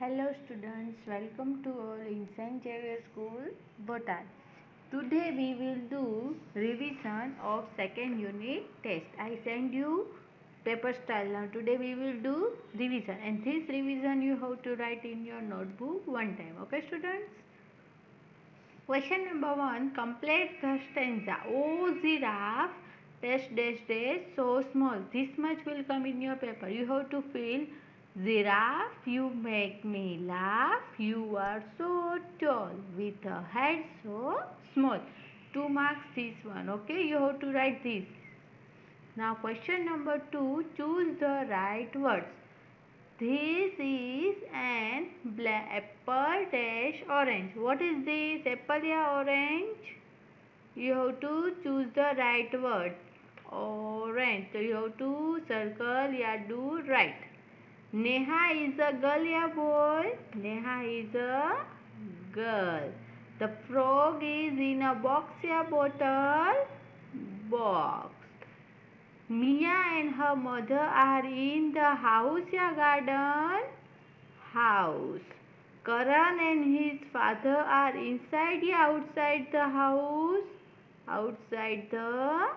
Hello students, welcome to all in St. Xavier School, Bhotan. Today we will do revision of second unit test. I send you paper style. Now today we will do revision, and this revision you have to write in your notebook one time. Okay students? Question number 1. Complete the stanza. Oh giraffe, dash dash dash, so small. This much will come in your paper. You have to fill. Giraffe, you make me laugh. You are so tall with a head so small. 2 marks this one. Okay, you have to write this. Now question number 2. Choose the right words. This is an apple dash orange. What is this? Apple या orange? You have to choose the right word. Orange. So you have to circle या do right. Neha is a girl या boy? Neha is a girl. The frog is in a box या bottle? Box. Mia and her mother are in the house या garden? House. Karan and his father are inside या outside the house? Outside the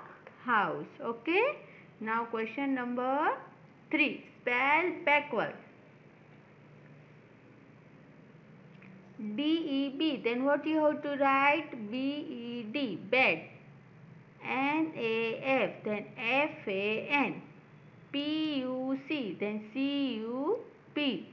house. Okay. Now question number 3. Spell backward. D-E-B. Then what you have to write? B-E-D. Bed. N-A-F. Then F-A-N. P-U-C. Then C-U-P.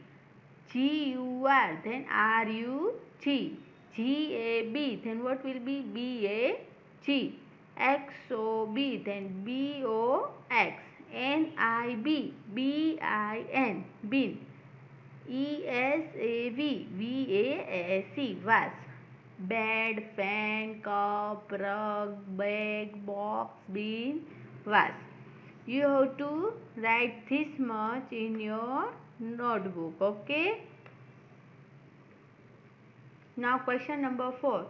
G-U-R. Then R-U-G. G-A-B. Then what will be? B-A-G. X-O-B. Then B-O-X. N-I-B. B-I-N. Bin. E-S-A-V. V-A-S-E. Vase. Bed, fan, cup, rug, bag, box, bin, vase. You have to write this much in your notebook. Okay. Now question number 4.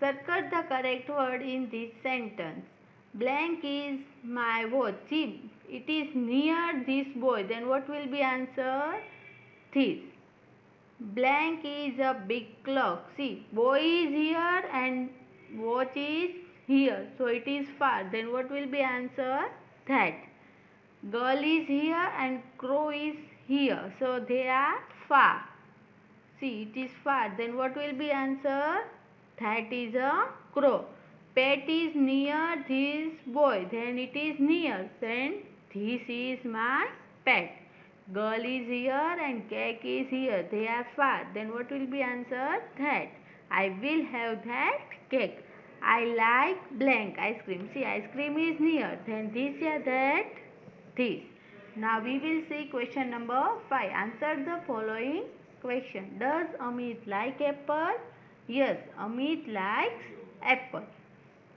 Circle the correct word in this sentence. Blank is my watch. See, it is near this boy. Then what will be answer? This. Blank is a big clock. See, boy is here and watch is here. So it is far. Then what will be answer? That. Girl is here and crow is here. So they are far. See, it is far. Then what will be answer? That is a crow. Pet is near this boy. Then it is near. Then this is my pet. Girl is here and cake is here. They are far. Then what will be answer? That. I will have that cake. I like blank ice cream. See, ice cream is near. Then this or that. This. Now we will see question number 5. Answer the following question. Does Amit like apple? Yes, Amit likes apple.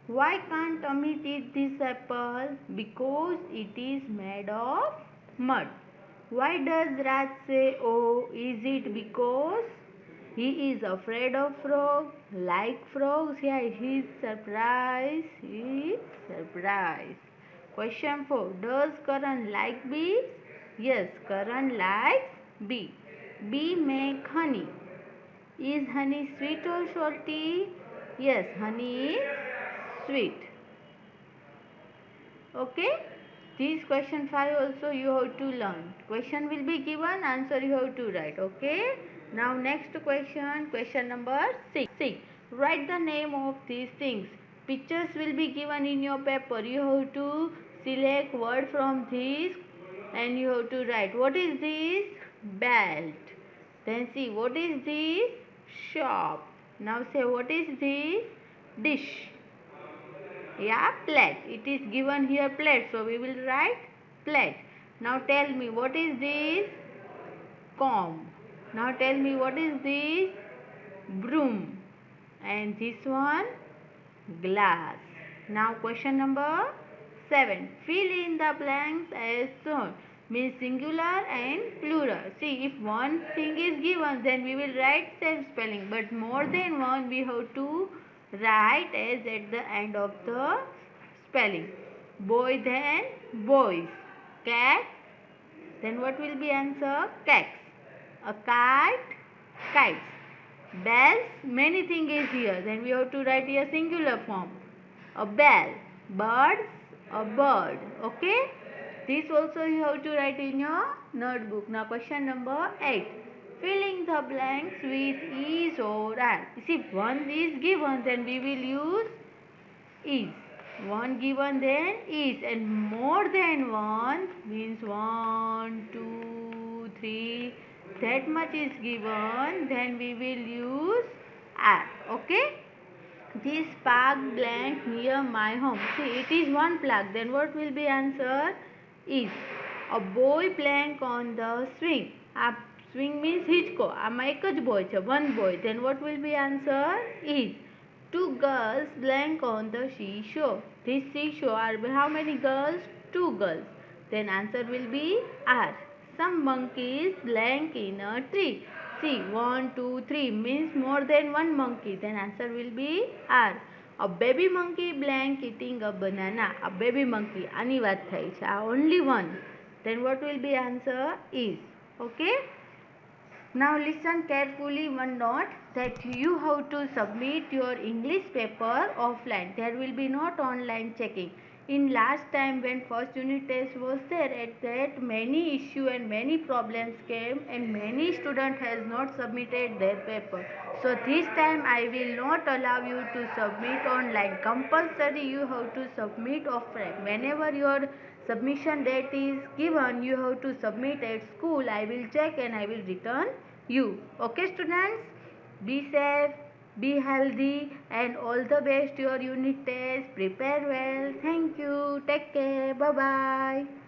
Why can't Amit eat this apple? Because it is made of mud. Why does Raj say, oh, is it because he is afraid of frogs? Like frogs? Yeah, he is surprised. He is surprised. Question 4. Does Karan like bees? Yes, Karan likes bee. Bee make honey. Is honey sweet or salty? Yes, honey is sweet. Okay. This question 5 also you have to learn. Question will be given, answer you have to write. Okay. Now next question, question number 6. Write the name of these things. Pictures will be given in your paper. You have to select word from this and you have to write. What is this? Belt. Then see, what is this? Shop. Now say, what is this? Dish. Yeah, plate. It is given here plate. So we will write plate. Now tell me, what is this? Comb. Now tell me, what is this? Broom. And this one? Glass. Now question number 7. Fill in the blanks as shown. Means singular and plural. See, if one thing is given, then we will write same spelling. But more than one, we have to write as at the end of the spelling. Boy, then boys. Cat, then what will be answer? Cats. A kite, kites. Bells, many things is here. Then we have to write here singular form. A bell. Birds, a bird. Okay? This also you have to write in your notebook. Now question number 8. Filling the blanks with is or are. If one is given, then we will use is. One given, then is. And more than one means 1, 2, 3. That much is given, then we will use are. Okay? This park blank near my home. See, it is one plug. Then what will be answer? Is. A boy blank on the swing. A swing means हिचको. આમાં એક જ boy છે, one boy. Then what will be answer? Is. Two girls blank on the seashore. This seashore are how many girls? Two girls. Then answer will be are. Some monkeys blank in a tree. See, 1, 2, 3 means more than one monkey. Then answer will be are. A baby monkey blank eating a banana. A baby monkey. આની વાત થઈ છે. Only one. Then what will be answer? Is. Okay? Now listen carefully one note that you have to submit your English paper offline. There will be not online checking. In last time when first unit test was there, at that many issue and many problems came and many student has not submitted their paper. So this time I will not allow you to submit online. Compulsory you have to submit offline. Whenever your submission date is given, you have to submit at school. I will check and I will return you. Okay students? Be safe, be healthy, and all the best your unit test. Prepare well. Thank you. Take care. Bye bye.